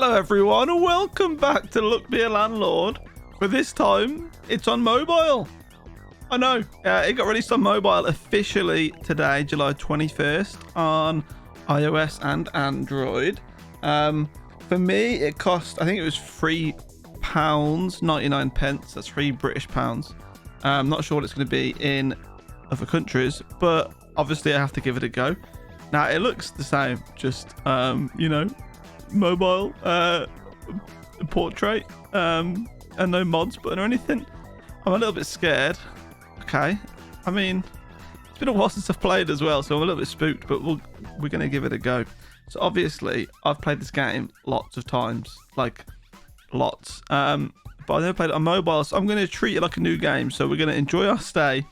Hello everyone, and welcome back to Look Be a Landlord. But this time, it's on mobile. I know, it got released on mobile officially today, July 21st, on iOS and Android. For me, it cost, I think it was £3.99. That's £3 British. I'm not sure what it's going to be in other countries, but obviously I have to give it a go. Now, it looks the same, just, mobile, portrait, and no mods button or anything. I'm a little bit scared. Okay. I mean, it's been a while since I've played as well, so I'm a little bit spooked, but we're going to give it a go. So obviously, I've played this game lots of times, like lots. But I've never played it on mobile, so I'm going to treat it like a new game. So we're going to enjoy our stay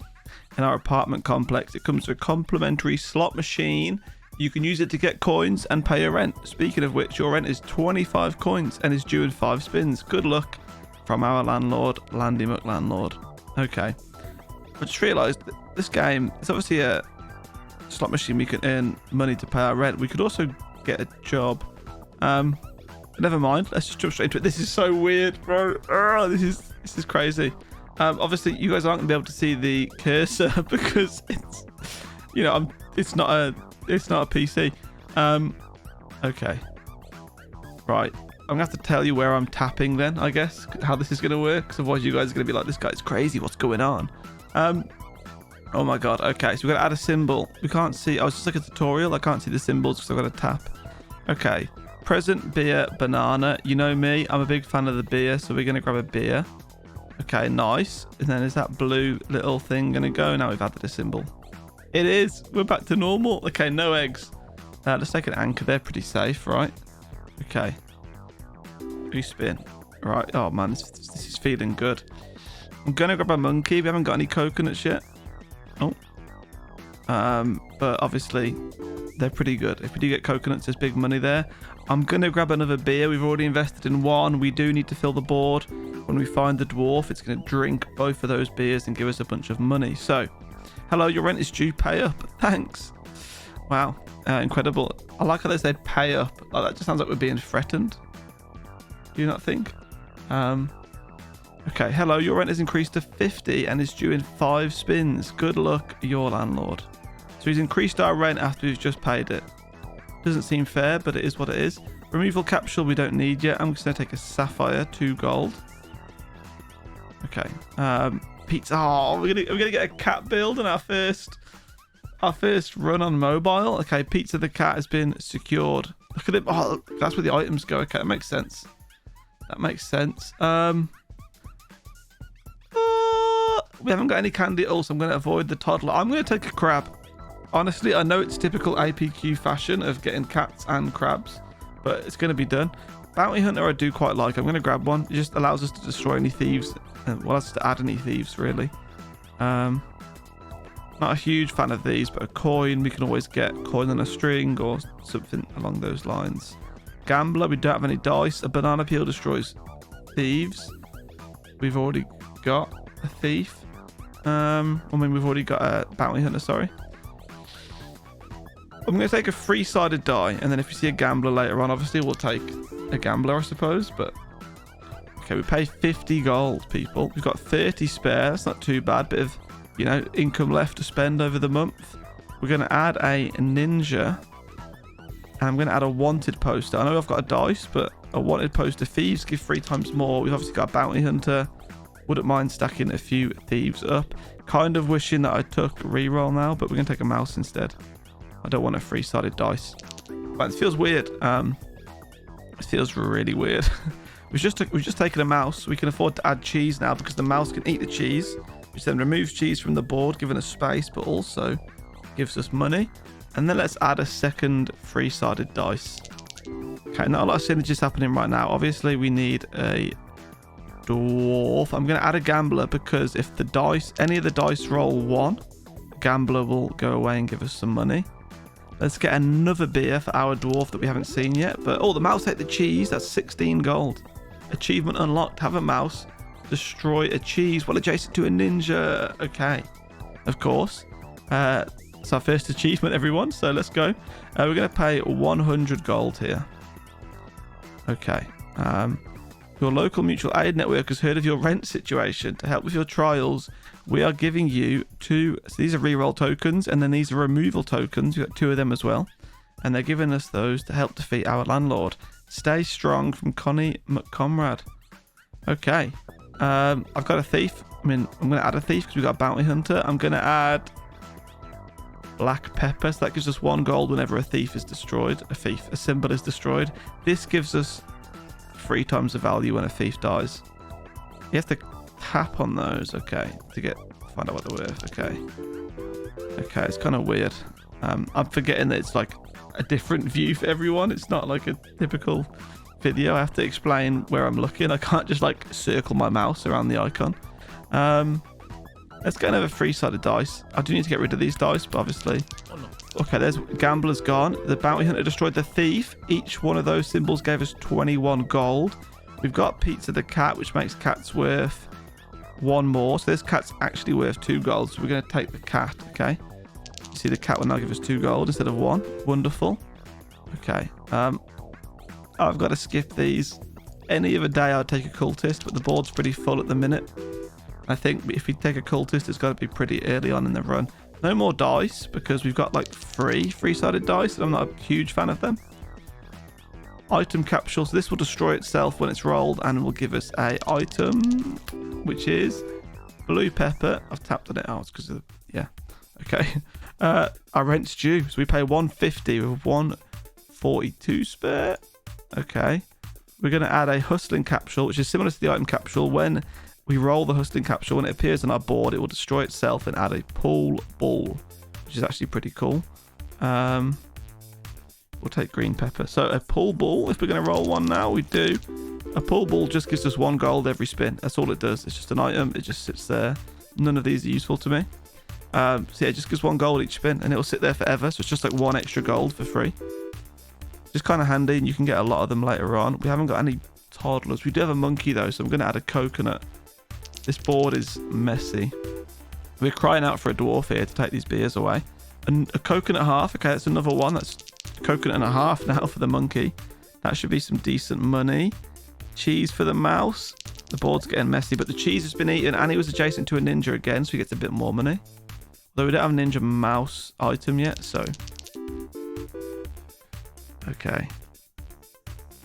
in our apartment complex. It comes with a complimentary slot machine. You can use it to get coins and pay your rent. Speaking of which, your rent is 25 coins and is due in 5 spins. Good luck from our landlord, Landy McLandlord. Okay. I just realised that this game is obviously a slot machine. We can earn money to pay our rent. We could also get a job. Never mind. Let's just jump straight into it. This is so weird, bro. This is crazy. Obviously, you guys aren't going to be able to see the cursor because it's, it's not a PC. Okay. Right. I'm going to have to tell you where I'm tapping then, I guess, how this is going to work. Because otherwise you guys are going to be like, this guy's crazy. What's going on? Oh my God. Okay. So we've got to add a symbol. We can't see. Oh, it's just like a tutorial. I can't see the symbols because I've got to tap. Okay. Present, beer, banana. You know me. I'm a big fan of the beer. So we're going to grab a beer. Okay. Nice. And then is that blue little thing going to go? Now we've added a symbol. It is. We're back to normal. Okay, no eggs. Let's take an anchor. They're pretty safe, right? Okay. Respin. Right. Oh, man. This is feeling good. I'm going to grab a monkey. We haven't got any coconuts yet. Oh. But obviously, they're pretty good. If we do get coconuts, there's big money there. I'm going to grab another beer. We've already invested in one. We do need to fill the board. When we find the dwarf, it's going to drink both of those beers and give us a bunch of money. So, hello, your rent is due. Pay up. Thanks. Wow. Incredible. I like how they said pay up. Like, that just sounds like we're being threatened. Do you not think? Okay. Hello, your rent is increased to 50 and is due in 5 spins. Good luck, your landlord. So he's increased our rent after we've just paid it. Doesn't seem fair, but it is what it is. Removal capsule we don't need yet. I'm just going to take a sapphire, 2 gold. Okay. Pizza. Oh, we're gonna get a cat build in our first run on mobile. Okay, Pizza the cat has been secured. Look at it. Oh, that's where the items go. Okay, that makes sense. We haven't got any candy at all, so I'm going to avoid the toddler. I'm going to take a crab. Honestly, I know it's typical APQ fashion of getting cats and crabs, but it's going to be done. Bounty hunter I do quite like. I'm going to grab one. It just allows us to destroy any thieves. Well, that's to add any thieves, really. Not a huge fan of these, but a coin. We can always get coin on a string or something along those lines. Gambler, we don't have any dice. A banana peel destroys thieves. We've already got a thief. We've already got a bounty hunter, sorry. I'm going to take a 3-sided die, and then if we see a gambler later on, obviously we'll take a gambler, I suppose, but... Okay, we pay 50 gold, people. We've got 30 spare. That's not too bad. Bit of, income left to spend over the month. We're going to add a ninja. And I'm going to add a wanted poster. I know I've got a dice, but a wanted poster. Thieves give 3 times more. We've obviously got a bounty hunter. Wouldn't mind stacking a few thieves up. Kind of wishing that I took reroll now, but we're going to take a mouse instead. I don't want a 3-sided dice. But it feels weird. It feels really weird. We've just taken a mouse. We can afford to add cheese now because the mouse can eat the cheese, which then removes cheese from the board, giving us space, but also gives us money. And then let's add a second 3-sided dice. Okay, not a lot of synergies happening right now. Obviously, we need a dwarf. I'm going to add a gambler because if any of the dice roll 1, the gambler will go away and give us some money. Let's get another beer for our dwarf that we haven't seen yet. But the mouse ate the cheese. That's 16 gold. Achievement unlocked. Have a mouse destroy a cheese while adjacent to a ninja. Okay, of course. It's our first achievement, everyone. So let's go. We're going to pay 100 gold here. Okay. Your local mutual aid network has heard of your rent situation. To help with your trials, we are giving you 2. So these are reroll tokens, and then these are removal tokens. We've got 2 of them as well. And they're giving us those to help defeat our landlord. Stay strong from Connie McComrade. Okay. I've got a thief. I'm going to add a thief because we've got a bounty hunter. I'm going to add black pepper. So that gives us 1 gold whenever a thief is destroyed. A symbol is destroyed. This gives us 3 times the value when a thief dies. You have to tap on those, okay, to find out what they're worth. Okay, it's kind of weird. I'm forgetting that it's like a different view for everyone. It's not like a typical video. I have to explain where I'm looking. I can't just like circle my mouse around the icon. Let's get another 3-sided dice. I do need to get rid of these dice, but obviously. Okay, there's Gambler's gone. The Bounty Hunter destroyed the Thief. Each one of those symbols gave us 21 gold. We've got Pizza the Cat, which makes cats worth 1 more. So this cat's actually worth 2 gold. So we're going to take the cat, okay? You see the cat will now give us 2 gold instead of 1. Wonderful. Okay. I've got to skip these. Any other day I'd take a cultist, but the board's pretty full at the minute. I think if we take a cultist, it's got to be pretty early on in the run. No more dice, because we've got like 3-sided dice, and I'm not a huge fan of them. Item capsule. So this will destroy itself when it's rolled, and will give us a item, which is blue pepper. I've tapped on it. Oh, it's because of yeah. Okay. Our rent's due, so we pay 150 with 142 spare. Okay. We're going to add a hustling capsule, which is similar to the item capsule. When we roll the hustling capsule, when it appears on our board, it will destroy itself and add a pool ball, which is actually pretty cool. We'll take green pepper. So a pool ball, if we're going to roll one now, we do. A pool ball just gives us 1 gold every spin. That's all it does. It's just an item. It just sits there. None of these are useful to me. So yeah, it just gives 1 gold each spin, and it'll sit there forever. So it's just like 1 extra gold for free. Just kind of handy, and you can get a lot of them later on. We haven't got any toddlers. We do have a monkey though, so I'm going to add a coconut. This board is messy. We're crying out for a dwarf here to take these beers away. And a coconut half. Okay, that's another one. That's coconut and a half now for the monkey. That should be some decent money. Cheese for the mouse. The board's getting messy, but the cheese has been eaten, and it was adjacent to a ninja again, so he gets a bit more money. Though we don't have a ninja mouse item yet, so. Okay.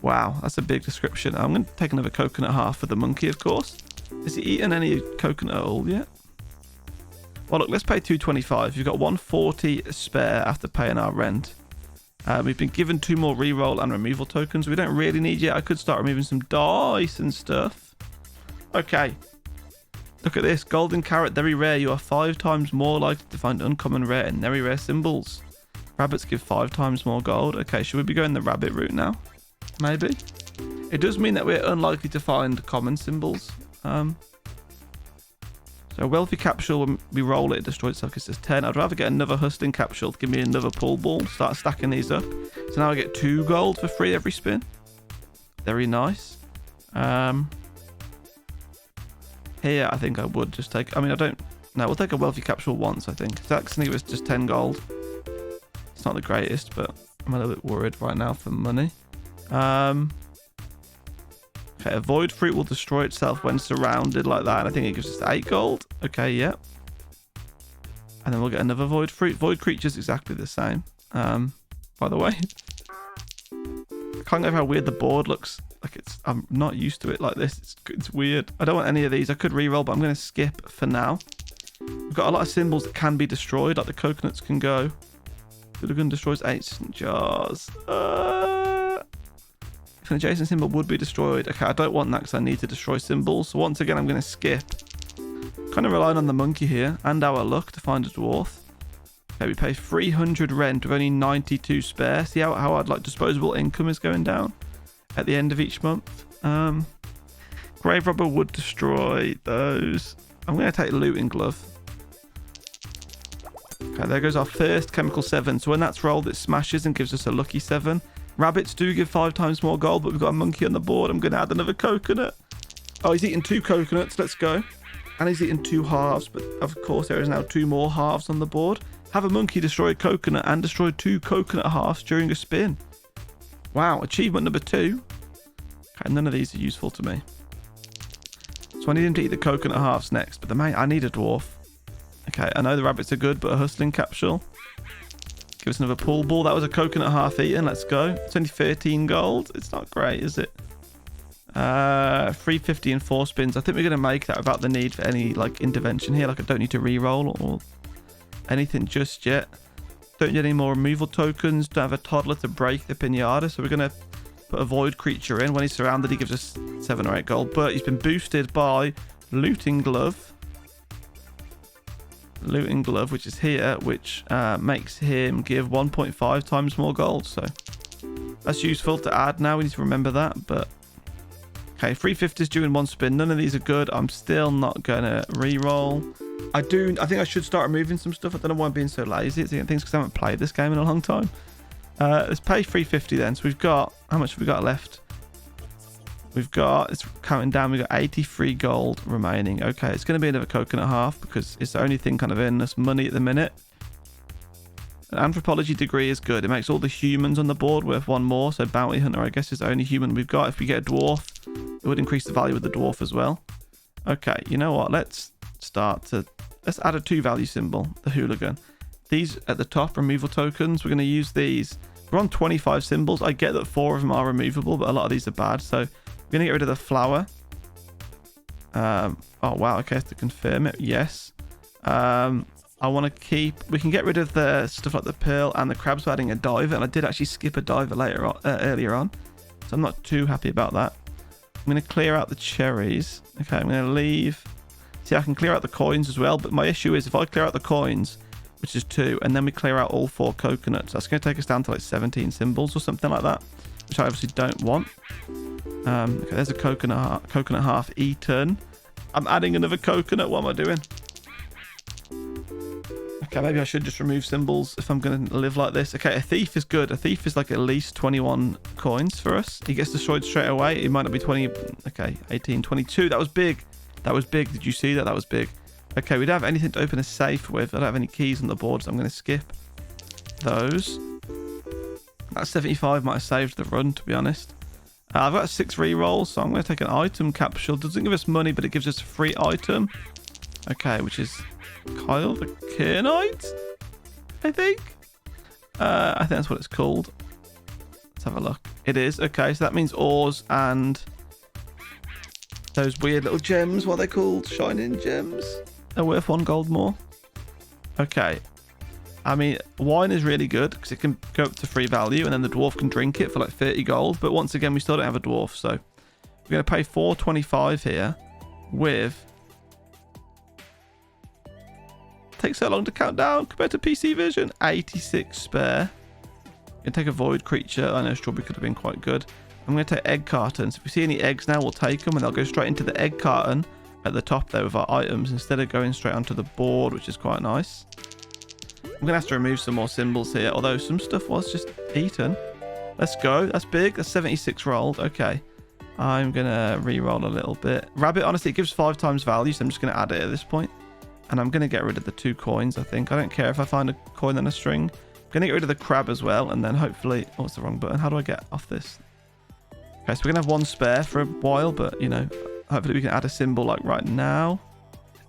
Wow, that's a big description. I'm going to take another coconut half for the monkey, of course. Has he eaten any coconut at all yet? Well, look, let's pay 225. You've got 140 spare after paying our rent. We've been given 2 more reroll and removal tokens. We don't really need yet. I could start removing some dice and stuff. Okay. Look at this. Golden carrot, very rare. You are 5 times more likely to find uncommon, rare, and very rare symbols. Rabbits give 5 times more gold. Okay, should we be going the rabbit route now? Maybe. It does mean that we're unlikely to find common symbols. So a wealthy capsule, when we roll it, it destroys itself because it's 10. I'd rather get another hustling capsule to give me another pool ball. Start stacking these up. So now I get 2 gold for free every spin. Very nice. Here, I think I would just take... I mean, I don't... No, we'll take a wealthy capsule once, I think. So that's going to give us just 10 gold. It's not the greatest, but I'm a little bit worried right now for money. Okay, a void fruit will destroy itself when surrounded like that. And I think it gives us 8 gold. Okay, yeah. And then we'll get another void fruit. Void creature's exactly the same. By the way. I can't get over how weird the board looks. Like it's... I'm not used to it like this. It's weird. I don't want any of these. I could reroll, but I'm going to skip for now. We've got a lot of symbols that can be destroyed. Like the coconuts can go. Hooligan destroys 8 jars. If an adjacent symbol would be destroyed. Okay, I don't want that because I need to destroy symbols. So once again, I'm going to skip. Kind of relying on the monkey here and our luck to find a dwarf. Okay, we pay 300 rent with only 92 spare. See how our like disposable income is going down at the end of each month. Grave robber would destroy those. I'm going to take looting glove. Okay, there goes our first chemical 7. So when that's rolled, it smashes and gives us a lucky 7. Rabbits do give 5 times more gold, but we've got a monkey on the board. I'm going to add another coconut. Oh, he's eaten 2 coconuts. Let's go. And he's eaten 2 halves, but of course there is now 2 more halves on the board. Have a monkey destroy a coconut and destroy 2 coconut halves during a spin. Wow, achievement number 2. Okay, none of these are useful to me. So I need him to eat the coconut halves next. But I need a dwarf. Okay, I know the rabbits are good, but a hustling capsule. Give us another pool ball. That was a coconut half eaten. Let's go. It's only 13 gold. It's not great, is it? 350 and 4 spins. I think we're going to make that without the need for any like intervention here. Like I don't need to re-roll or anything just yet. Don't need any more removal tokens. Don't have a toddler to break the pinata. So we're going to put a void creature in. When he's surrounded, he gives us 7 or 8 gold. But he's been boosted by Looting Glove. Looting Glove, which is here, which makes him give 1.5 times more gold. So that's useful to add now. We need to remember that. But okay, 350s due in 1 spin. None of these are good. I'm still not going to re-roll. I think I should start removing some stuff. I don't know why I'm being so lazy. It's things because I haven't played this game in a long time. Let's pay 350 then. So we've got, how much have we got left? We've got, it's counting down, we've got 83 gold remaining. Okay, it's going to be another coconut half because it's the only thing kind of earning us money at the minute. An anthropology degree is good. It makes all the humans on the board worth 1 more. So bounty hunter, I guess, is the only human we've got. If we get a dwarf, it would increase the value of the dwarf as well. Okay, you know what? Let's add a 2 value symbol, the hooligan. These at the top, removal tokens. We're going to use these. We're on 25 symbols. I get that 4 of them are removable, but a lot of these are bad. So we're going to get rid of the flower. Oh, wow. Okay, to confirm it. Yes. I want to keep... We can get rid of the stuff like the pearl and the crabs for adding a diver. And I did actually skip a diver earlier on. So I'm not too happy about that. I'm going to clear out the cherries. Okay, I'm going to leave... See, I can clear out the coins as well. But my issue is if I clear out the coins, which is 2, and then we clear out all 4 coconuts, that's going to take us down to like 17 symbols or something like that, which I obviously don't want. Okay, there's a coconut half eaten. I'm adding another coconut. What am I doing? Okay, maybe I should just remove symbols if I'm going to live like this. Okay, a thief is good. A thief is like at least 21 coins for us. He gets destroyed straight away. It might not be 20. Okay, 18, 22. That was big. That was big. Did you see that? That was big. Okay, we don't have anything to open a safe with. I don't have any keys on the board, so I'm going to skip those. That 75 might have saved the run, to be honest. I've got 6 re-rolls, so I'm going to take an item capsule. Doesn't give us money, but it gives us a free item. Okay, which is Kyle the Kernite, I think. I think that's what it's called. Let's have a look. It is. Okay, so that means ores and those weird little gems. What are they called? Shining gems. They're worth 1 gold more. Okay. I mean, wine is really good because it can go up to free value and then the dwarf can drink it for like 30 gold. But once again, we still don't have a dwarf. So we're going to pay 425 here with... Takes so long to count down compared to PC version. 86 spare. Going to take a void creature. I know strawberry could have been quite good. I'm going to take egg cartons. If we see any eggs now, we'll take them and they'll go straight into the egg carton at the top there with our items instead of going straight onto the board, which is quite nice. I'm going to have to remove some more symbols here, although some stuff was just eaten. Let's go. That's big. That's 76 rolled. Okay. I'm going to re-roll a little bit. Rabbit, honestly, it gives 5 times value, so I'm just going to add it at this point. And I'm going to get rid of the 2 coins, I think. I don't care if I find a coin and a string. I'm going to get rid of the crab as well, and then hopefully... Oh, it's the wrong button. How do I get off this? Okay, so we're going to have 1 spare for a while, but, you know, hopefully we can add a symbol like right now.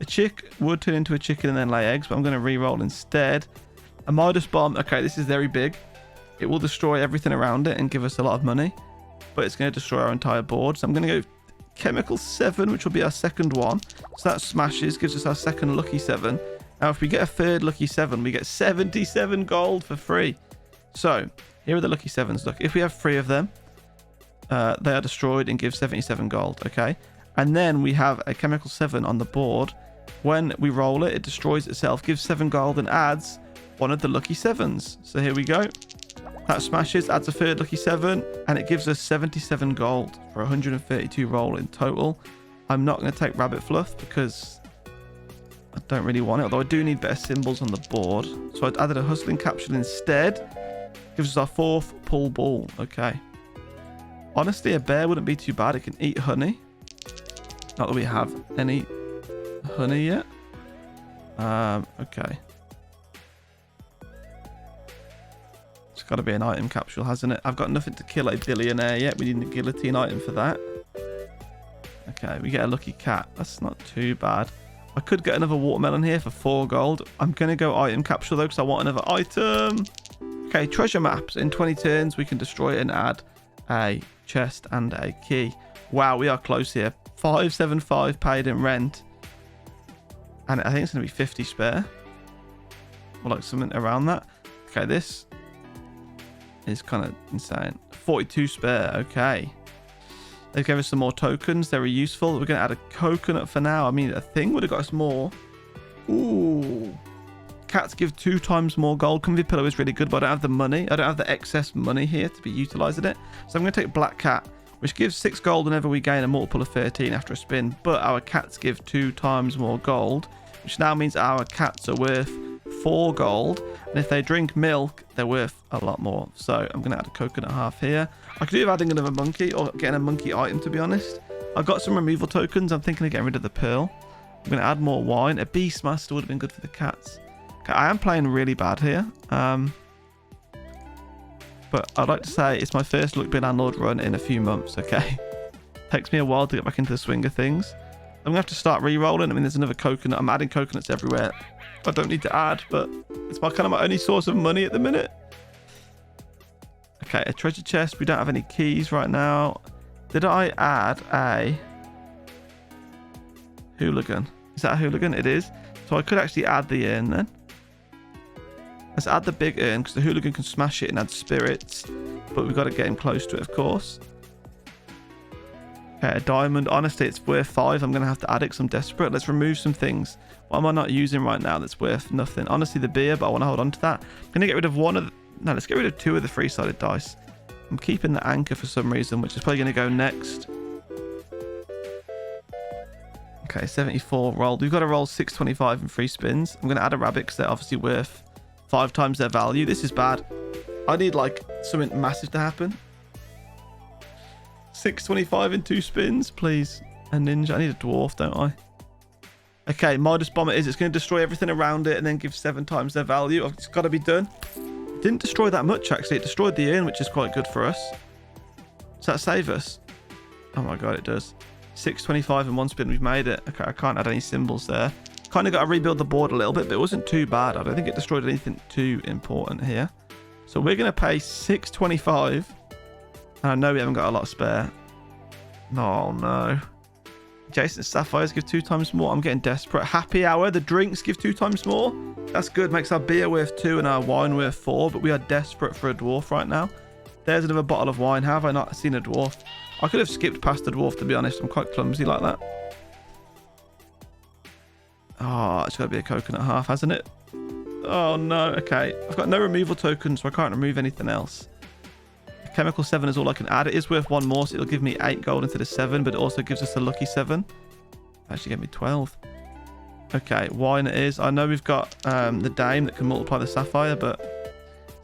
A chick would turn into a chicken and then lay eggs, but I'm going to re-roll instead. A Midas bomb. Okay, this is very big. It will destroy everything around it and give us a lot of money, but it's going to destroy our entire board. So I'm going to go Chemical 7, which will be our second one. So that smashes, gives us our second lucky 7. Now, if we get a third lucky 7, we get 77 gold for free. So here are the lucky 7s. Look, if we have 3 of them, they are destroyed and give 77 gold. Okay. And then we have a Chemical 7 on the board. When we roll it, it destroys itself, gives 7 gold and adds one of the lucky 7s. So here we go. That smashes, adds a third lucky 7, and it gives us 77 gold for 132 roll in total. I'm not going to take Rabbit Fluff because I don't really want it, although I do need better symbols on the board. So I added a Hustling Capsule instead. Gives us our 4th Pull Ball. Okay. Honestly, a bear wouldn't be too bad. It can eat honey. Not that we have any honey yet. Okay. Just got to be an item capsule, hasn't it? I've got nothing to kill a billionaire yet. We need a guillotine item for that. Okay, we get a lucky cat. That's not too bad. I could get another watermelon here for 4 gold. I'm going to go item capsule though because I want another item. Okay, treasure maps. In 20 turns, we can destroy it and add a chest and a key. Wow, we are close here. 575 paid in rent. And I think it's going to be 50 spare. Or like something around that. Okay, this is kind of insane. 42 spare. Okay. They gave us some more tokens. They were useful. We're going to add a coconut for now. I mean, a thing would have got us more. Ooh. Cats give 2 times more gold. Comfy pillow is really good, but I don't have the money. I don't have the excess money here to be utilizing it. So I'm going to take black cat, which gives 6 gold whenever we gain a multiple of 13 after a spin. But our cats give 2 times more gold, which now means our cats are worth 4 gold. And if they drink milk, they're worth a lot more. So I'm going to add a coconut half here. I could do with adding another monkey or getting a monkey item, to be honest. I've got some removal tokens. I'm thinking of getting rid of the pearl. I'm going to add more wine. A beastmaster would have been good for the cats. Okay, I am playing really bad here. But I'd like to say it's my first Luck Be Landlord run in a few months, okay? Takes me a while to get back into the swing of things. I'm going to have to start re-rolling. I mean, there's another coconut. I'm adding coconuts everywhere. I don't need to add, but it's my only source of money at the minute. Okay, a treasure chest. We don't have any keys right now. Did I add a hooligan? Is that a hooligan? It is. So I could actually add the urn then. Let's add the big urn because the hooligan can smash it and add spirits. But we've got to get him close to it, of course. Okay, a diamond. Honestly, it's worth 5. I'm going to have to add it because I'm desperate. Let's remove some things. What am I not using right now that's worth nothing? Honestly, the beer, but I want to hold on to that. I'm going to get rid of one of the... No, let's get rid of 2 of the 3-sided dice. I'm keeping the anchor for some reason, which is probably going to go next. Okay, 74 rolled. We've got to roll 625 in 3 spins. I'm going to add a rabbit because they're obviously worth 5 times their value. This is bad. I need like something massive to happen. 625 in 2 spins, please. A ninja. I need a dwarf, don't I? Okay, Midas Bomber is. It's going to destroy everything around it and then give 7 times their value. It's got to be done. It didn't destroy that much, actually. It destroyed the urn, which is quite good for us. Does that save us? Oh my god, it does. 625 in 1 spin. We've made it. Okay, I can't add any symbols there. Kind of got to rebuild the board a little bit, but it wasn't too bad. I don't think it destroyed anything too important here. So we're going to pay 625. And I know we haven't got a lot spare. Oh no. Jason Sapphires give 2 times more. I'm getting desperate. Happy hour. The drinks give 2 times more. That's good. Makes our beer worth 2 and our wine worth 4. But we are desperate for a dwarf right now. There's another bottle of wine. How have I not seen a dwarf? I could have skipped past the dwarf, to be honest. I'm quite clumsy like that. Oh, it's got to be a coconut half, hasn't it? Oh no. Okay. I've got no removal tokens, so I can't remove anything else. Chemical 7 is all I can add. It is worth 1 more, so it'll give me 8 gold instead of 7, but it also gives us a lucky 7. Actually gave me 12. Okay, wine it is. I know we've got the dame that can multiply the sapphire, but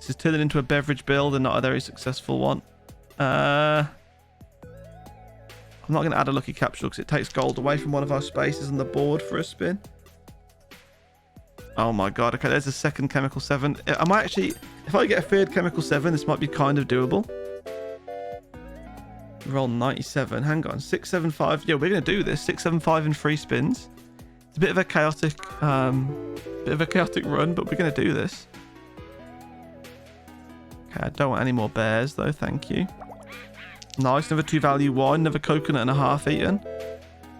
this is turning into a beverage build and not a very successful one. I'm not going to add a lucky capsule because it takes gold away from one of our spaces on the board for a spin. Oh my god. Okay, there's a second chemical 7. I might actually, if I get a 3rd chemical 7, this might be kind of doable. Roll 97. Hang on. 675. Yeah, we're going to do this. 675 in 3 spins. It's a bit of a chaotic run, but we're going to do this. Okay, I don't want any more bears though. Thank you. Nice. Another 2 value wine. Another coconut and a half eaten.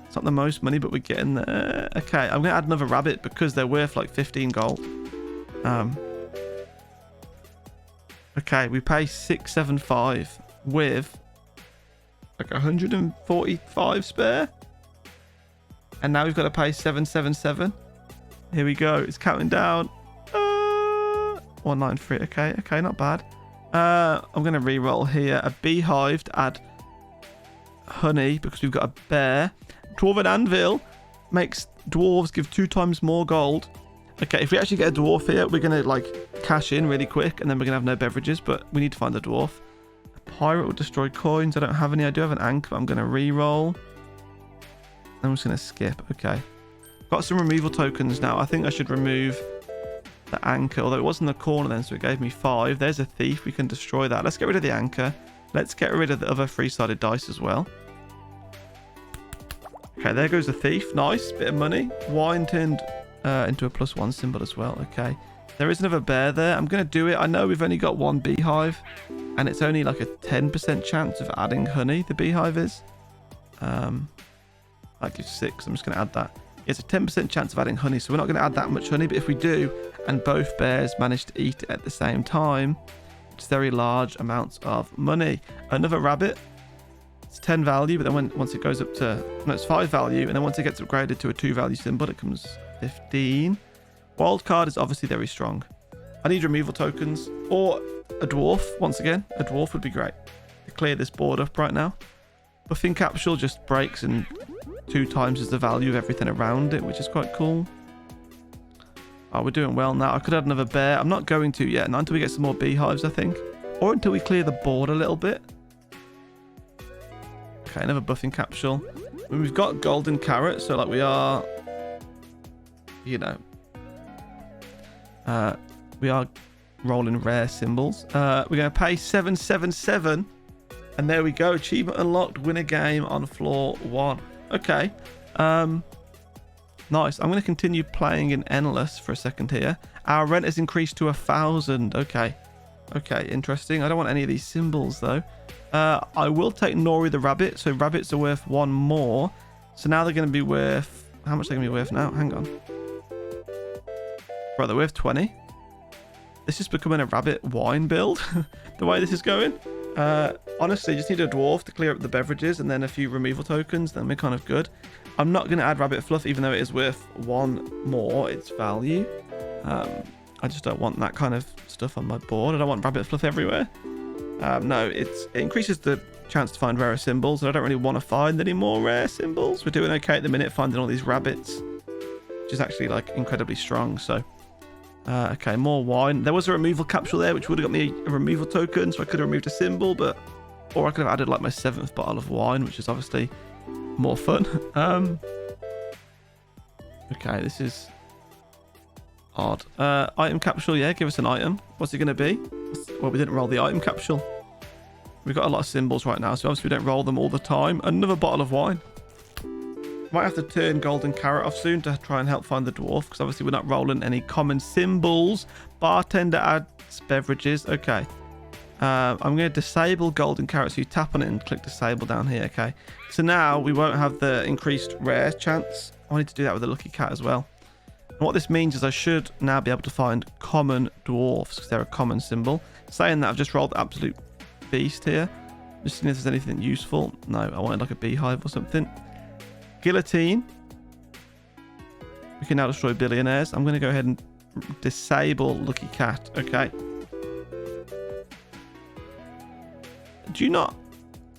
It's not the most money, but we're getting there. Okay, I'm going to add another rabbit because they're worth like 15 gold. Okay, we pay 675 with like 145 spare. And now we've got to pay 777. Here we go. It's counting down. 193. Okay, not bad. I'm going to re-roll here. A beehive to add honey because we've got a bear. Dwarven anvil makes dwarves give 2 times more gold. Okay, if we actually get a dwarf here, we're going to like cash in really quick and then we're going to have no beverages, but we need to find the dwarf. A pirate will destroy coins. I don't have any. I do have an anchor, but I'm going to re-roll. I'm just going to skip. Okay. Got some removal tokens now. I think I should remove the anchor, although it was in the corner then, so it gave me 5. There's a thief. We can destroy that. Let's get rid of the anchor. Let's get rid of the other 3-sided dice as well. Okay, there goes the thief. Nice. Bit of money. Wine turned into a +1 symbol as well. Okay. There is another bear there. I'm going to do it. I know we've only got 1 beehive, and it's only like a 10% chance of adding honey, the beehive is. Like it's 6. I'm just going to add that. It's a 10% chance of adding honey, so we're not going to add that much honey, but if we do, and both bears manage to eat it at the same time, it's very large amounts of money. Another rabbit. It's 10 value, but then once it goes up to... No, it's 5 value, and then once it gets upgraded to a 2 value symbol, it comes 15. Wild card is obviously very strong. I need removal tokens, or a dwarf. Once again, a dwarf would be great to clear this board up right now. Buffing capsule just breaks and 2 times is the value of everything around it, which is quite cool. Oh, we're doing well now. I could add another bear. I'm not going to yet, not until we get some more beehives, I think. Or until we clear the board a little bit. Okay, another buffing capsule. I mean, we've got golden carrot, so like we are, you know, we are rolling rare symbols. We're going to pay 777, and there we go. Achievement unlocked. Win a game on floor 1. Okay. Nice. I'm going to continue playing in endless for a second here. Our rent has increased to 1,000. Okay. Okay, interesting. I don't want any of these symbols though. I will take Nori the rabbit. So rabbits are worth 1 more. So now they're going to be worth... How much are they going to be worth now? Hang on. Right, they're worth 20. This is becoming a rabbit wine build. The way this is going. Honestly, just need a dwarf to clear up the beverages and then a few removal tokens. Then we're kind of good. I'm not going to add rabbit fluff, even though it is worth 1 more its value. I just don't want that kind of stuff on my board. I don't want rabbit fluff everywhere. No, it increases the chance to find rarer symbols, and I don't really want to find any more rare symbols. We're doing okay at the minute finding all these rabbits, which is actually like incredibly strong. So okay, more wine. There was a removal capsule there which would have got me a removal token, so I could have removed a symbol, but or I could have added like my 7th bottle of wine, which is obviously more fun. Okay, this is odd. Item capsule, yeah, give us an item. What's it going to be? Well, we didn't roll the item capsule. We've got a lot of symbols right now, so obviously we don't roll them all the time. Another bottle of wine. Might have to turn golden carrot off soon to try and help find the dwarf, because obviously we're not rolling any common symbols. Bartender adds beverages. Okay. I'm going to disable golden carrot, so you tap on it and click disable down here. Okay. So now we won't have the increased rare chance. I need to do that with the lucky cat as well. And what this means is I should now be able to find common dwarfs, because they're a common symbol. Saying that, I've just rolled the absolute beast here. Just seeing if there's anything useful. No, I wanted like a beehive or something. Guillotine. We can now destroy billionaires. I'm going to go ahead and disable lucky cat. Okay. Do you not...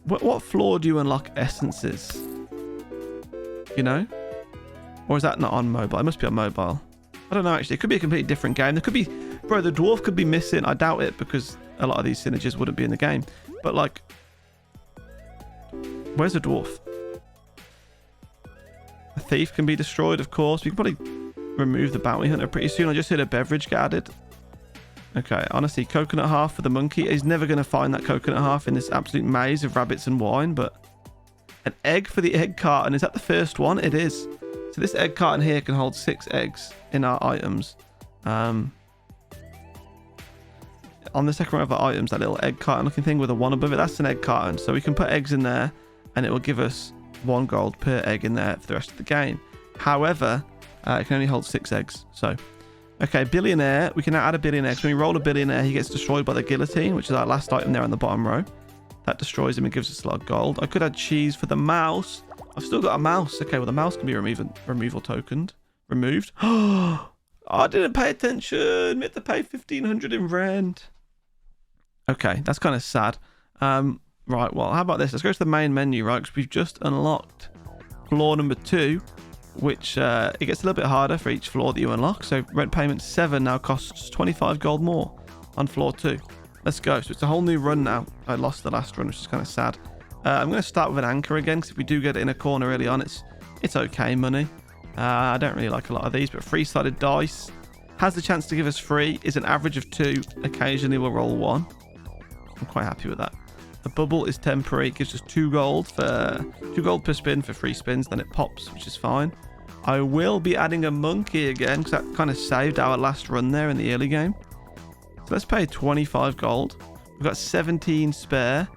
What floor do you unlock essences? You know? Or is that not on mobile? It must be on mobile. I don't know, actually. It could be a completely different game. There could be... Bro, the dwarf could be missing. I doubt it, because a lot of these synergies wouldn't be in the game. But, like... Where's the dwarf? A thief can be destroyed, of course. We can probably remove the bounty hunter pretty soon. I just heard a beverage get added. Okay, honestly, coconut half for the monkey. He's never going to find that coconut half in this absolute maze of rabbits and wine, but... An egg for the egg carton. Is that the first one? It is. So this egg carton here can hold 6 eggs in our items. On the second row of our items, that little egg carton looking thing with a 1 above it, that's an egg carton. So we can put eggs in there, and it will give us 1 gold per egg in there for the rest of the game. However, it can only hold 6 eggs. So, okay, billionaire. We can now add a billionaire. So when we roll a billionaire, he gets destroyed by the guillotine, which is our last item there on the bottom row. That destroys him and gives us a lot of gold. I could add cheese for the mouse. I've still got a mouse. Okay, well, the mouse can be removal tokened. Removed. Oh, I didn't pay attention. We had to pay 1,500 in rent. Okay, that's kind of sad. Right, well, how about this? Let's go to the main menu, right? Because we've just unlocked floor number 2, which it gets a little bit harder for each floor that you unlock. So rent payment 7 now costs 25 gold more on floor 2. Let's go. So it's a whole new run now. I lost the last run, which is kind of sad. I'm going to start with an anchor again, because if we do get it in a corner early on, it's okay money. I don't really like a lot of these, but 3-sided dice. has the chance to give us 3, is an average of 2. Occasionally we'll roll 1. I'm quite happy with that. The bubble is temporary. It gives us 2 gold per spin for 3 spins. Then it pops, which is fine. I will be adding a monkey again because that kind of saved our last run there in the early game. So let's pay 25 gold. We've got 17 spare.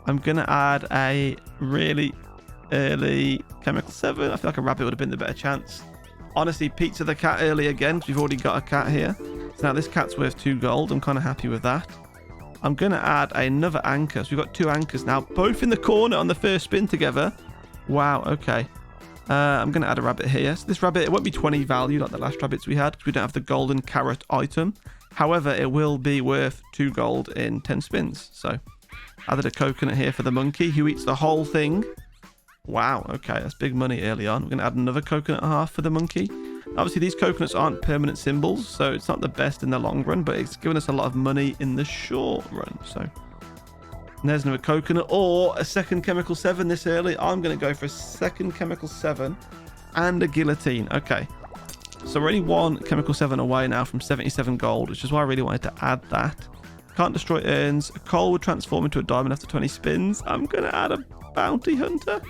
I'm going to add a really early chemical 7. I feel like a rabbit would have been the better chance. Honestly, Pizza the cat early again because we've already got a cat here. So now this cat's worth 2 gold. I'm kind of happy with that. I'm going to add another anchor. So we've got 2 anchors now, both in the corner on the first spin together. Wow, okay. I'm going to add a rabbit here. So this rabbit, it won't be 20 value like the last rabbits we had because we don't have the golden carrot item. However, it will be worth 2 gold in 10 spins. So added a coconut here for the monkey who eats the whole thing. Wow, okay, that's big money early on. We're going to add another coconut and a half for the monkey. Obviously, these coconuts aren't permanent symbols, so it's not the best in the long run, but it's given us a lot of money in the short run. So there's another coconut or a second chemical 7 this early. I'm going to go for a second chemical 7 and a guillotine. Okay, so we're only 1 chemical 7 away now from 77 gold, which is why I really wanted to add that. Can't destroy urns. A coal would transform into a diamond after 20 spins. I'm going to add a bounty hunter.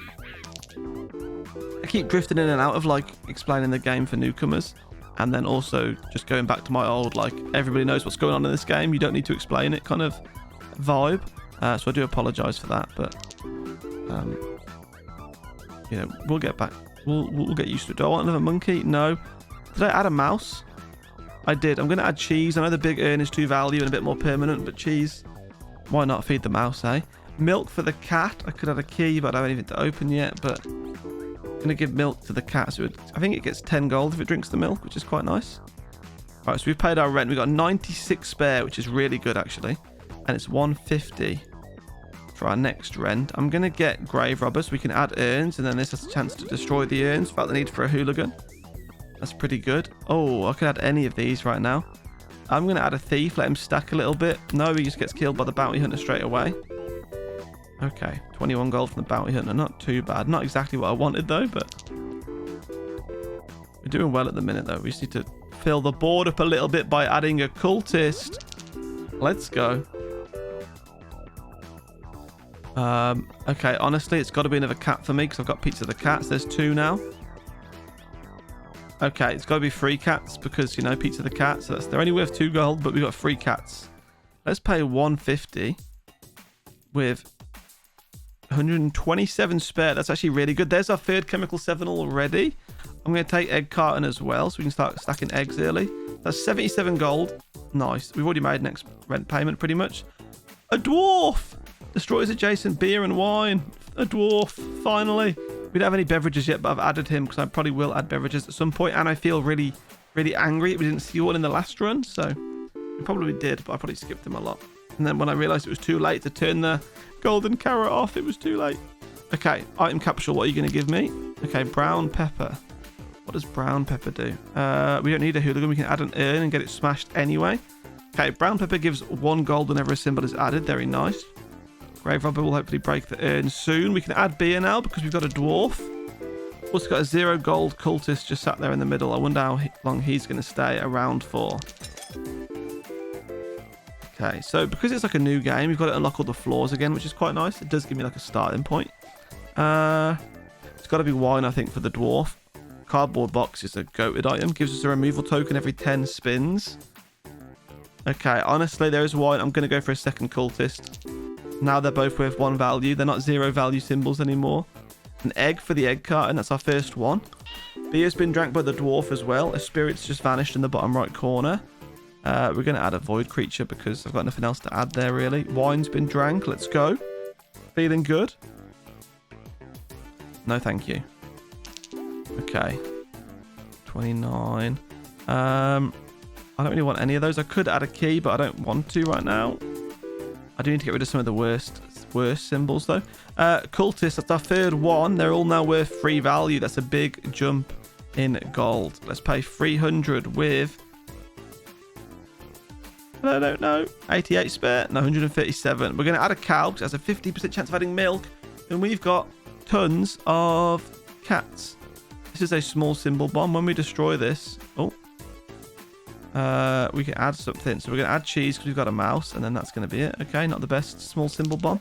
I keep drifting in and out of like explaining the game for newcomers and then also just going back to my old like everybody knows what's going on in this game, you don't need to explain it kind of vibe. So I do apologize for that, but you know, we'll get back, we'll get used to it. Do I want another monkey? No. Did I add a mouse? I did. I'm going to add cheese. I know the big urn is 2 value and a bit more permanent, but cheese, why not feed the mouse, eh? Milk for the cat. I could add a key, but I don't have anything to open yet. But I'm going to give milk to the cat. So I think it gets 10 gold if it drinks the milk, which is quite nice. All right, so we've paid our rent. We've got 96 spare, which is really good, actually. And it's 150 for our next rent. I'm going to get grave robbers. So we can add urns, and then this has a chance to destroy the urns without the need for a hooligan. That's pretty good. Oh, I could add any of these right now. I'm going to add a thief. Let him stack a little bit. No, he just gets killed by the bounty hunter straight away. Okay, 21 gold from the bounty hunter. Not too bad. Not exactly what I wanted, though, but we're doing well at the minute, though. We just need to fill the board up a little bit by adding a cultist. Let's go. Okay, honestly, it's got to be another cat for me because I've got Pizza the Cats. There's 2 now. Okay, it's got to be 3 cats because, you know, Pizza the Cat. So they're only worth 2 gold, but we've got 3 cats. Let's pay 150 with 127 spare. That's actually really good. There's our 3rd chemical 7 already. I'm going to take egg carton as well so we can start stacking eggs early. That's 77 gold. Nice. We've already made next rent payment pretty much. A dwarf destroys adjacent beer and wine. A dwarf, finally. We don't have any beverages yet, but I've added him because I probably will add beverages at some point. And I feel really, really angry we didn't see one in the last run. So we probably did, but I probably skipped him a lot. And then when I realized it was too late to turn the golden carrot off, it was too late. Okay, item capsule, what are you going to give me? Okay, brown pepper. What does brown pepper do? We don't need a hooligan. We can add an urn and get it smashed anyway. Okay, brown pepper gives 1 gold whenever a symbol is added. Very nice. Grave robber will hopefully break the urn soon. We can add beer now because we've got a dwarf. Also got a 0 gold cultist just sat there in the middle. I wonder how long he's going to stay around for. Okay, so because it's like a new game, we've got to unlock all the floors again, which is quite nice. It does give me like a starting point. It's got to be wine, I think, for the dwarf. Cardboard box is a goated item. Gives us a removal token every 10 spins. Okay, honestly, there is wine. I'm going to go for a second cultist. Now they're both worth 1 value. They're not 0 value symbols anymore. An egg for the egg carton. That's our first one. Beer's been drank by the dwarf as well. A spirit's just vanished in the bottom right corner. We're going to add a void creature because I've got nothing else to add there, really. Wine's been drank. Let's go. Feeling good? No, thank you. Okay. 29. I don't really want any of those. I could add a key, but I don't want to right now. I do need to get rid of some of the worst symbols, though. Cultists, that's our 3rd one. They're all now worth 3 value. That's a big jump in gold. Let's pay 300 with... I don't know. 88 spare? No, 137. We're going to add a cow because it has a 50% chance of adding milk. And we've got tons of cats. This is a small symbol bomb. When we destroy this... Oh. we can add something. So we're going to add cheese because we've got a mouse, and then that's going to be it. Okay, not the best small symbol bomb.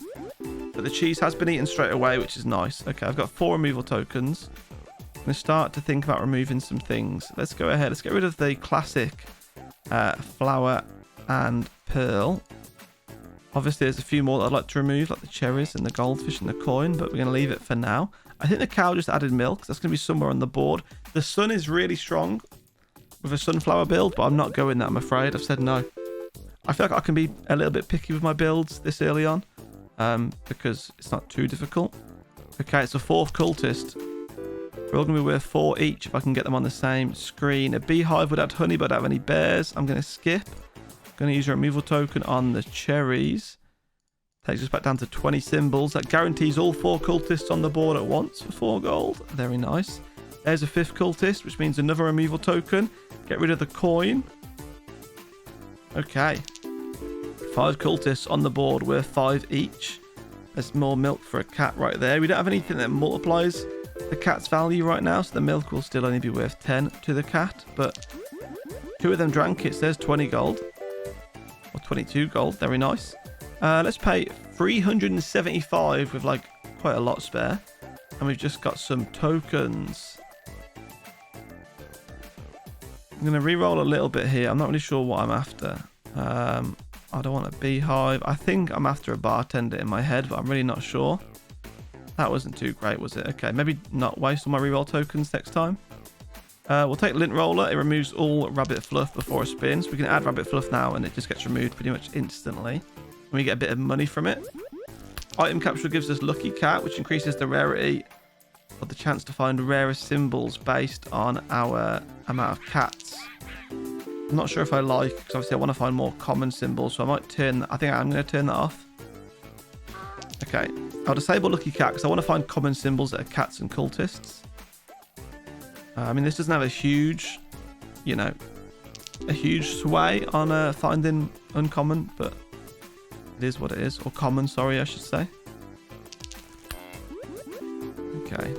But the cheese has been eaten straight away, which is nice. Okay, I've got 4 removal tokens. I'm going to start to think about removing some things. Let's go ahead. Let's get rid of the classic flower and pearl. Obviously, there's a few more that I'd like to remove, like the cherries and the goldfish and the coin, but we're going to leave it for now. I think the cow just added milk. So that's going to be somewhere on the board. The sun is really strong with a sunflower build, but I'm not going that, I'm afraid. I've said no. I feel like I can be a little bit picky with my builds this early on, because it's not too difficult. Okay, it's a 4th cultist. We're all going to be worth 4 each if I can get them on the same screen. A beehive would add honey, but I don't have any bears. I'm going to skip. I'm going to use a removal token on the cherries. Takes us back down to 20 symbols. That guarantees all 4 cultists on the board at once for 4 gold. Very nice. There's a 5th cultist, which means another removal token. Get rid of the coin. Okay. 5 cultists on the board worth 5 each. There's more milk for a cat right there. We don't have anything that multiplies the cat's value right now, so the milk will still only be worth 10 to the cat. But 2 of them drank it, so there's 20 gold. Or 22 gold. Very nice. Let's pay 375 with like quite a lot spare. And we've just got some tokens. I'm going to re-roll a little bit here. I'm not really sure what I'm after. I don't want a beehive. I think I'm after a bartender in my head, but I'm really not sure. That wasn't too great, was it? Okay, maybe not waste all my re-roll tokens next time. We'll take lint roller. It removes all rabbit fluff before a spin. So we can add rabbit fluff now and it just gets removed pretty much instantly. And we get a bit of money from it. Item capture gives us lucky cat, which increases the rarity or the chance to find rarer symbols based on our amount of cats. I'm not sure if I like, because obviously I want to find more common symbols, so I might turn, I think I'm going to turn that off. Okay, I'll disable lucky cat because I want to find common symbols that are cats and cultists. I mean, this doesn't have a huge, you know, a huge sway on finding uncommon, but it is what it is. Or common, sorry, I should say. Okay.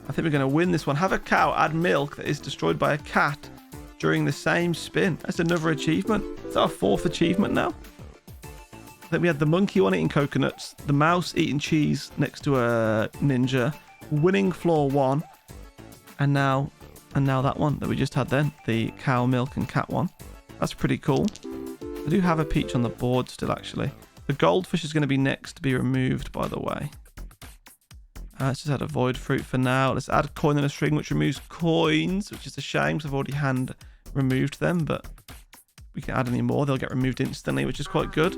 I think we're going to win this one. Have a cow add milk that is destroyed by a cat during the same spin. That's another achievement. It's our 4th achievement now. I think we had the monkey one eating coconuts, the mouse eating cheese next to a ninja, winning floor 1, and now that one that we just had then, the cow, milk, and cat one. That's pretty cool. I do have a peach on the board still, actually. The goldfish is going to be next to be removed, by the way. Let's just add a void fruit for now. Let's add a coin and a string, which removes coins, which is a shame because I've already hand removed them, but we can add any more. They'll get removed instantly, which is quite good.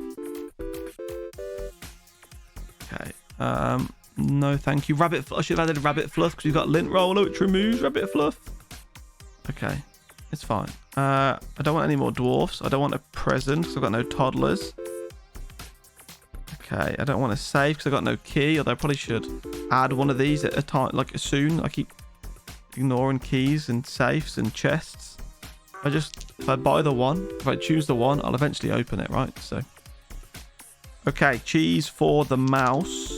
Okay. No, thank you. Rabbit fluff. I should have added rabbit fluff because we've got lint roller, which removes rabbit fluff. Okay. It's fine. I don't want any more dwarfs. I don't want a present because I've got no toddlers. Okay, I don't want to save because I've got no key, although I probably should add one of these at a time, like soon. I keep ignoring keys and safes and chests. If I buy the one, if I choose the one, I'll eventually open it, right? So, okay, cheese for the mouse.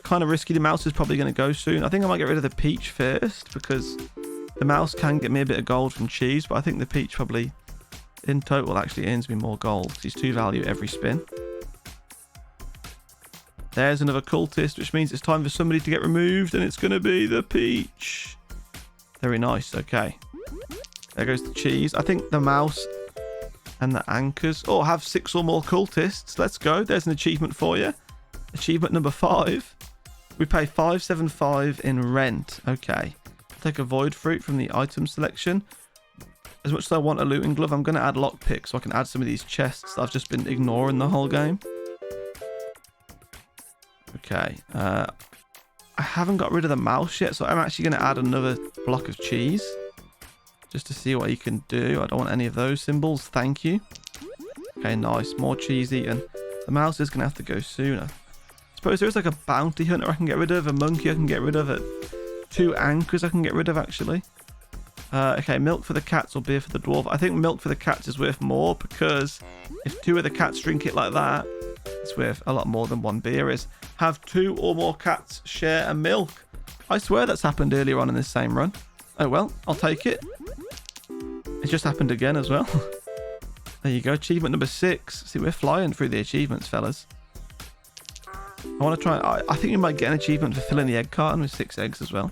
Kind of risky. The mouse is probably going to go soon. I think I might get rid of the peach first because the mouse can get me a bit of gold from cheese, but I think the peach probably in total actually earns me more gold. He's 2 value every spin. There's another cultist, which means it's time for somebody to get removed, and it's going to be the peach. Very nice. Okay. There goes the cheese. I think the mouse and the anchors. Oh, have 6 or more cultists. Let's go. There's an achievement for you. Achievement number 5. We pay 575 in rent. Okay. Take a void fruit from the item selection. As much as I want a looting glove, I'm going to add lockpick so I can add some of these chests that I've just been ignoring the whole game. Okay. I haven't got rid of the mouse yet, so I'm actually going to add another block of cheese just to see what he can do. I don't want any of those symbols. Thank you. Okay, nice. More cheese eaten. The mouse is going to have to go sooner. I suppose there's like a bounty hunter I can get rid of, a monkey I can get rid of, 2 anchors I can get rid of, actually. Okay, milk for the cats or beer for the dwarf. I think milk for the cats is worth more because if 2 of the cats drink it like that, it's worth a lot more than 1 beer is. Have 2 or more cats share a milk. I swear that's happened earlier on in this same run. Oh well, I'll take it. It just happened again as well. There you go. Achievement number 6. See, we're flying through the achievements, fellas. I want to try... I think we might get an achievement for filling the egg carton with 6 eggs as well.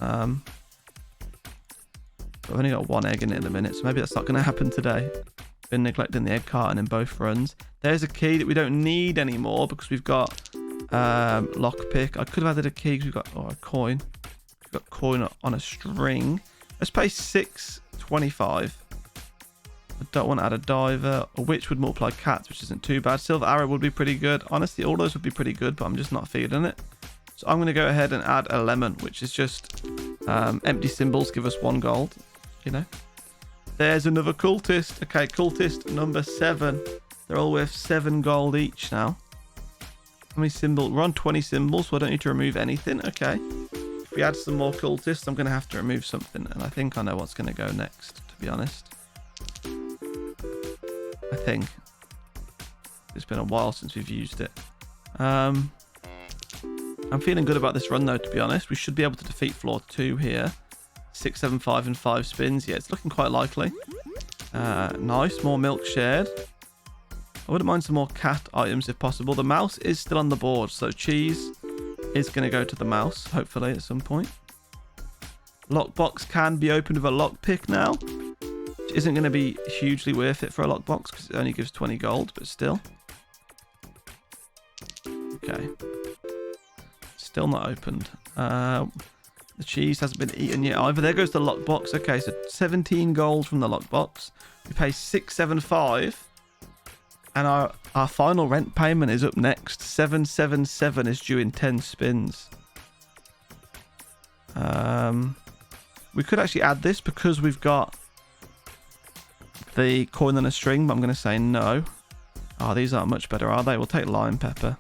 I've only got 1 egg in it at the minute, so maybe that's not going to happen today. Been neglecting the egg carton in both runs. There's a key that we don't need anymore because we've got lockpick. I could have added a key because we've got a coin. We've got coin on a string. Let's pay $6.25. I don't want to add a diver. A witch would multiply cats, which isn't too bad. Silver arrow would be pretty good. Honestly, all those would be pretty good, but I'm just not feeling it. So I'm going to go ahead and add a lemon, which is just empty symbols give us 1 gold. You know. There's another cultist. Okay, cultist number 7. They're all worth 7 gold each now. How many symbols? We're on 20 symbols, so I don't need to remove anything. Okay. If we add some more cultists, I'm going to have to remove something. And I think I know what's going to go next, to be honest. I think. It's been a while since we've used it. I'm feeling good about this run, though, to be honest. We should be able to defeat floor 2 here. 6, 7, 5, and 5 spins. Yeah, it's looking quite likely. Nice. More milk shared. I wouldn't mind some more cat items if possible. The mouse is still on the board, so cheese is going to go to the mouse, hopefully, at some point. Lockbox can be opened with a lockpick now, which isn't going to be hugely worth it for a lockbox because it only gives 20 gold, but still. Okay. Still not opened. The cheese hasn't been eaten yet either. There goes the lockbox. Okay, so 17 gold from the lockbox. We pay 675. And our final rent payment is up next. 777 is due in 10 spins. We could actually add this because we've got the coin on a string, but I'm going to say no. Oh, these aren't much better, are they? We'll take lime pepper.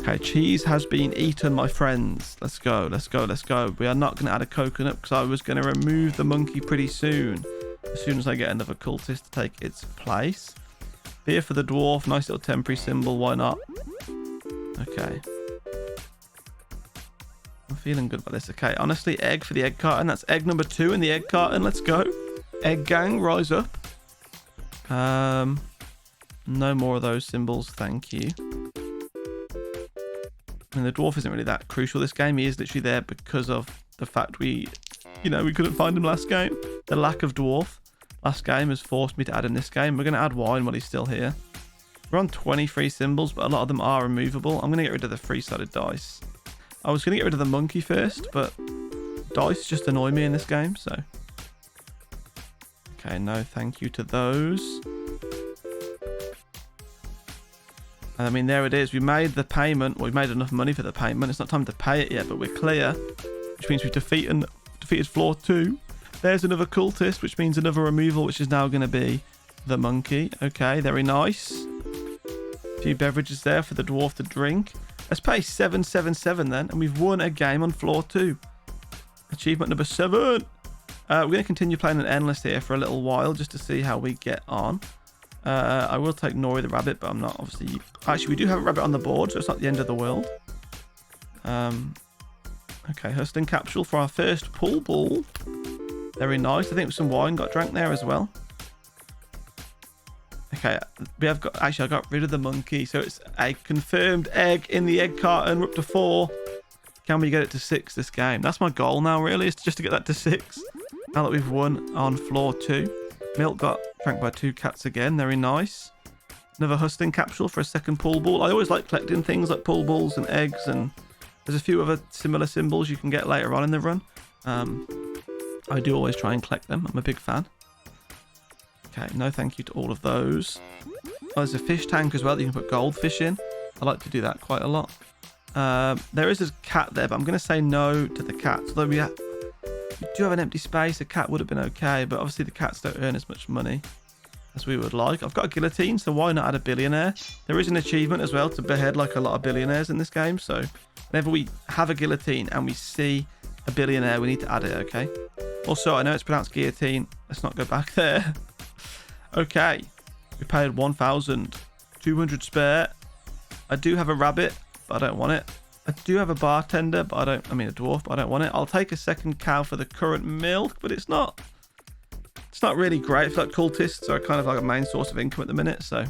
Okay, cheese has been eaten, my friends. Let's go, let's go, let's go. We are not going to add a coconut because I was going to remove the monkey pretty soon. As soon as I get another cultist to take its place. Beer for the dwarf. Nice little temporary symbol. Why not? Okay. I'm feeling good about this. Okay, honestly, egg for the egg carton. That's egg number 2 in the egg carton. Let's go. Egg gang, rise up. No more of those symbols. Thank you. And the dwarf isn't really that crucial this game. He is literally there because of the fact we couldn't find him last game. The lack of dwarf last game has forced me to add in this game. We're going to add wine while he's still here. We're on 23 symbols, but a lot of them are removable. I'm going to get rid of the 3-sided dice. I was going to get rid of the monkey first, but dice just annoy me in this game, so. Okay, no thank you to those. I mean, there it is. We made the payment. Well, we made enough money for the payment. It's not time to pay it yet, but we're clear, which means we've defeated floor 2. There's another cultist, which means another removal, which is now going to be the monkey. Okay, very nice. A few beverages there for the dwarf to drink. Let's pay 777 then, and we've won a game on floor 2. Achievement number 7. We're going to continue playing an endless here for a little while just to see how we get on. I will take Nori the rabbit, but I'm not obviously... Actually, we do have a rabbit on the board, so it's not the end of the world. Okay, hustling capsule for our first pool ball. Very nice. I think some wine got drank there as well. Okay, we have got... Actually, I got rid of the monkey, so it's a confirmed egg in the egg carton. We're up to 4. Can we get it to 6 this game? That's my goal now, really, is just to get that to 6. Now that we've won on floor 2. Milk got drank by 2 cats again. Very nice. Another hustling capsule for a second pool ball. I always like collecting things like pool balls and eggs, and there's a few other similar symbols you can get later on in the run. I do always try and collect them. I'm a big fan. Okay, no thank you to all of those. Oh, there's a fish tank as well that you can put goldfish in. I like to do that quite a lot. There is a cat there, but I'm going to say no to the cats. Although we do have an empty space, a cat would have been okay, but obviously the cats don't earn as much money as we would like. I've got a guillotine, so why not add a billionaire? There is an achievement as well to behead like a lot of billionaires in this game, so whenever we have a guillotine and we see a billionaire, we need to add it, okay? Also, I know it's pronounced guillotine. Let's not go back there. Okay, we paid 1,200 spare. I do have a rabbit, but I don't want it. I do have a bartender, but I mean a dwarf, but I don't want it. I'll take a second cow for the current milk, but it's not It's not really great. I feel like cultists are kind of like a main source of income at the minute. So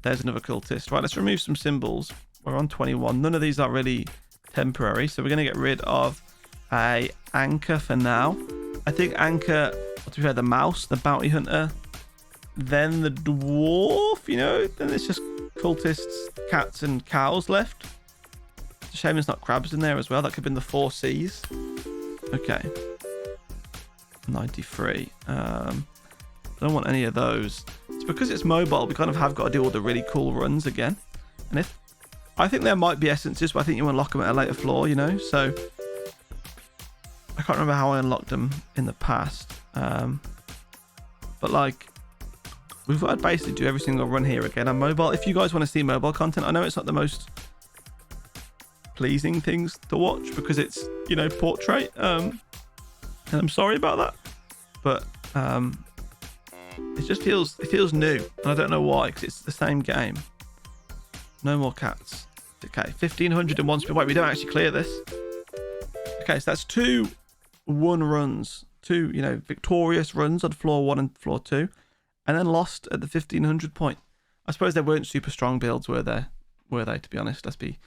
there's another cultist. Right, let's remove some symbols. We're on 21. None of these are really temporary. So we're going to get rid of a anchor for now. I think anchor, to be fair, the mouse, the bounty hunter, then the dwarf, you know, then it's just cultists, cats and cows left. It's a shame there's not crabs in there as well. That could have been the 4 C's. Okay. 93. I don't want any of those. It's because it's mobile, we kind of have got to do all the really cool runs again. And if I think there might be essences, but I think you unlock them at a later floor, you know, so I can't remember how I unlocked them in the past. But like, we've got to basically do every single run here again on mobile. If you guys want to see mobile content, I know it's not the most pleasing things to watch because it's, you know, portrait. And I'm sorry about that, but it just feels new, and I don't know why, because it's the same game. No more cats. Okay, 1501 speed. Wait, we don't actually clear this. Okay, so that's 2 1 runs, 2, you know, victorious runs on floor 1 and floor 2, and then lost at the 1500 point. I suppose they weren't super strong builds, were they? Were they? To be honest, let's be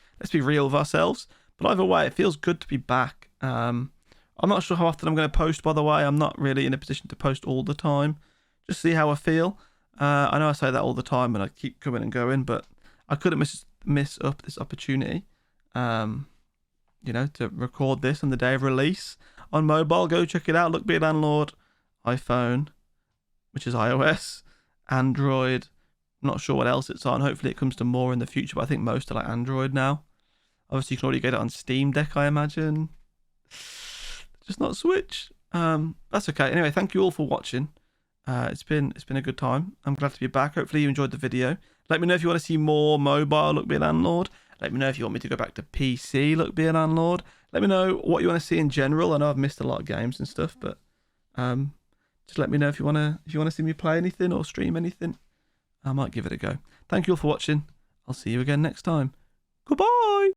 real with ourselves. But either way, it feels good to be back. I'm not sure how often I'm going to post, by the way. I'm not really in a position to post all the time. Just see how I feel. I know I say that all the time and I keep coming and going, but I couldn't miss up this opportunity, you know, to record this on the day of release on mobile. Go check it out. Look, Be a Landlord, iPhone, which is iOS, Android. I'm not sure what else it's on. Hopefully it comes to more in the future, but I think most are like Android now. Obviously, you can already get it on Steam Deck, I imagine. Just not Switch. That's okay. Anyway, thank you all for watching. It's been a good time. I'm glad to be back. Hopefully you enjoyed the video. Let me know if you want to see more mobile Look Be a Landlord. Let me know if you want me to go back to PC Look Be a Landlord. Let me know what you want to see in general. I know I've missed a lot of games and stuff, but just let me know if you want to see me play anything or stream anything. I might give it a go. Thank you all for watching. I'll see you again next time. Goodbye.